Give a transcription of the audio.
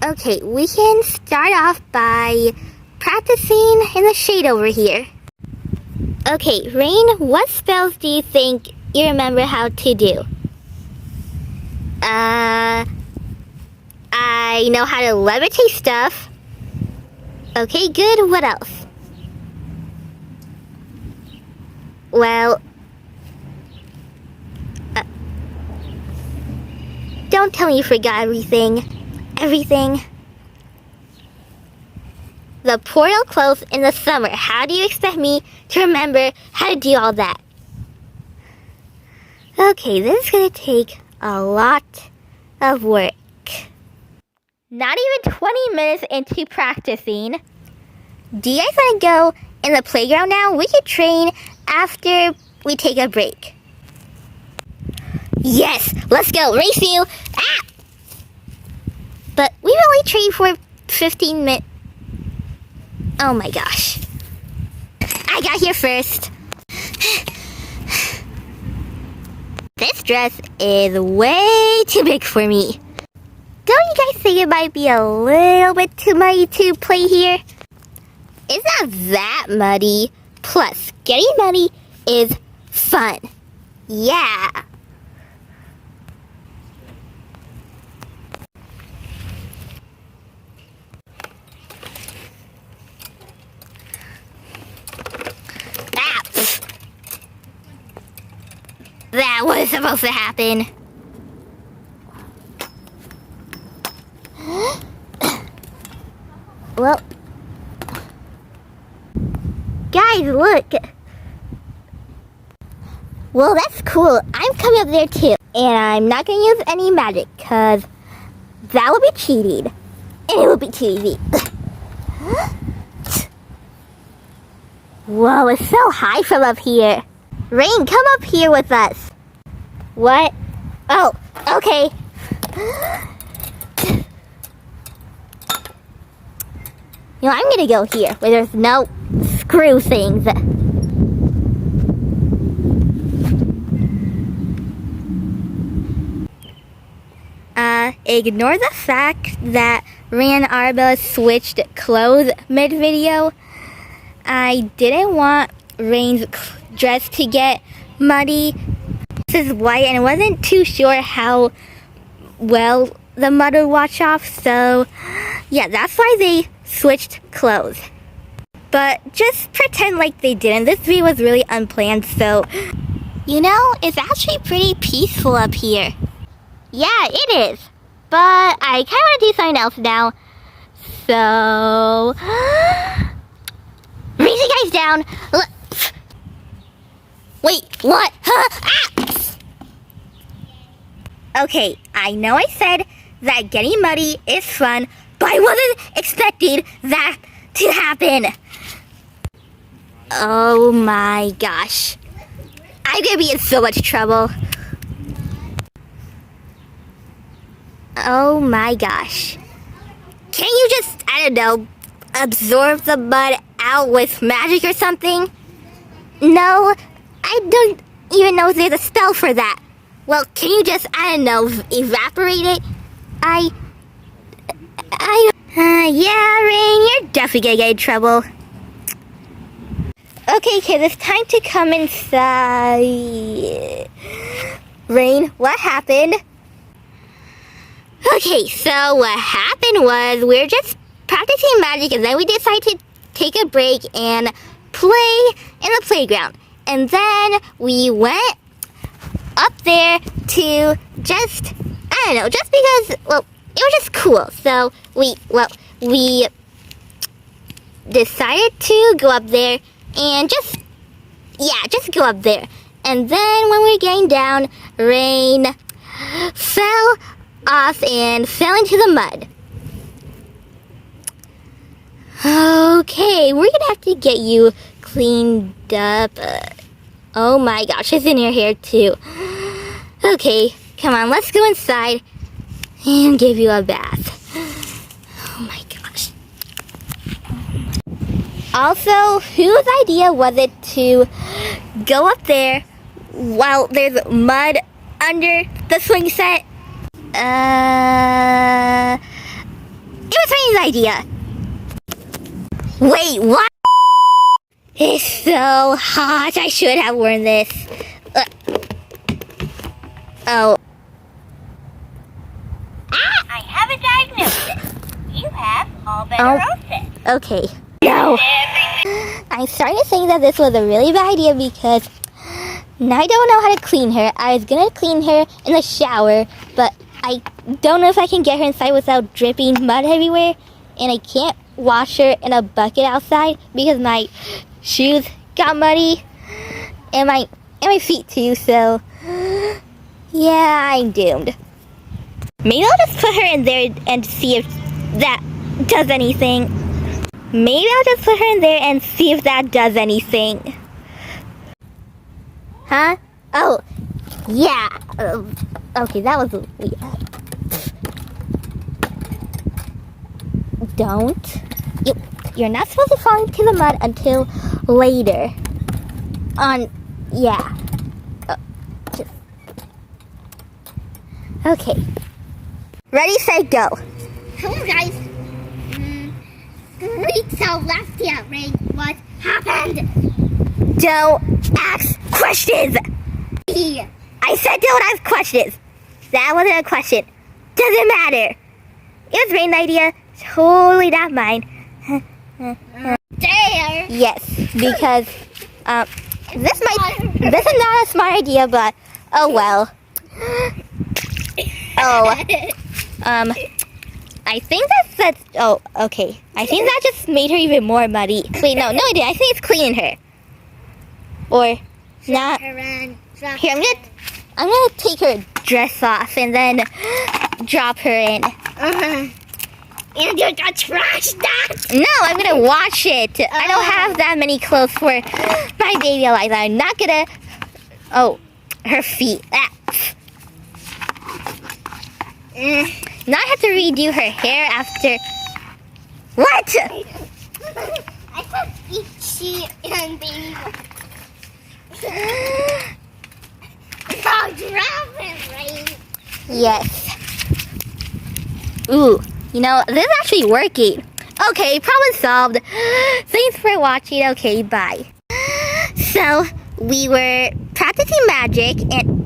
Okay, we can start off by practicing in the shade over here. Okay, Rain, what spells do you think you remember how to do? I know how to levitate stuff. Okay, good. What else? Well, don't tell me you forgot everything. The portal closed in the summer. How do you expect me to remember how to do all that? Okay, this is gonna take a lot of work. Not even 20 minutes into practicing. Do you guys want to go in the playground now? We could train after we take a break. Yes, let's go. Race you. Ah! But we've only trained for 15 minutes. Oh my gosh. I got here first. This dress is way too big for me. Don't you guys think it might be a little bit too muddy to play here? It's not that muddy. Plus, getting muddy is fun. Yeah. That was supposed to happen. Well, guys, look. Well, that's cool. I'm coming up there too. And I'm not going to use any magic because that would be cheating. And it would be too easy. Whoa, it's so high from up here. Rain, come up here with us. What? Oh, okay. You know, I'm gonna go here where there's no screw things. Ignore the fact that Rain and Arabella switched clothes mid-video. I didn't want Rain's dress to get muddy. This is white and I wasn't too sure how well the mud would wash off, so yeah, that's why they switched clothes. But just pretend like they didn't. This video was really unplanned, so you know, it's actually pretty peaceful up here. Yeah, it is. But I kind of want to do something else now. So raise you guys down. Wait, what? Huh? Ah! Okay, I know I said that getting muddy is fun, but I wasn't expecting that to happen. Oh my gosh. I'm gonna be in so much trouble. Oh my gosh. Can't you just, I don't know, absorb the mud out with magic or something? No, I don't even know if there's a spell for that. Well, can you just, I don't know, evaporate it? Yeah, Rain, you're definitely gonna get in trouble. Okay, kids, it's time to come inside. Rain, what happened? Okay, so what happened was we were just practicing magic and then we decided to take a break and play in the playground. And then we went up there to just, I don't know, just because, well, it was just cool. So we decided to go up there and just go up there. And then when we were getting down, Rain fell off and fell into the mud. Okay, we're gonna have to get you cleaned up. Oh my gosh, it's in your hair too. Okay, come on, let's go inside and give you a bath. Oh my gosh. Also, whose idea was it to go up there while there's mud under the swing set? idea. Wait, what? It's so hot. I should have worn this. Oh. I have a diagnosis. You have albedosis. Okay. No. I'm starting to think that this was a really bad idea because now I don't know how to clean her. I was gonna clean her in the shower, but I don't know if I can get her inside without dripping mud everywhere. And I can't wash her in a bucket outside because my shoes got muddy. And my feet too, so yeah, I'm doomed. Maybe I'll just put her in there and see if that does anything. Maybe I'll just put her in there and see if that does anything. Huh? Oh, yeah. Okay, that was weird. Don't. You're not supposed to fall into the mud until later. Yeah. Okay. Ready, set, go. Hello, guys. 3 weeks left here, Ray. What happened? Don't ask questions. I said don't ask questions. That wasn't a question. Doesn't matter. It was Rain's idea. Totally not mine. There. Yes, because this is not a smart idea, but oh well. I think that's oh, okay. I think that just made her even more muddy. Wait, no, it didn't. I think it's cleaning her. Or not. Here, I'm gonna take her dress off and then drop her in. And you're gonna trash that? No, I'm gonna wash it. I don't have that many clothes for my baby Eliza. I'm not gonna. Oh, her feet. Now I have to redo her hair after. What? I said Ichi and baby. Oh, drop it, Ray. Yes. Ooh, this is actually working. Okay, problem solved. Thanks for watching. Okay, bye. So, we were practicing magic and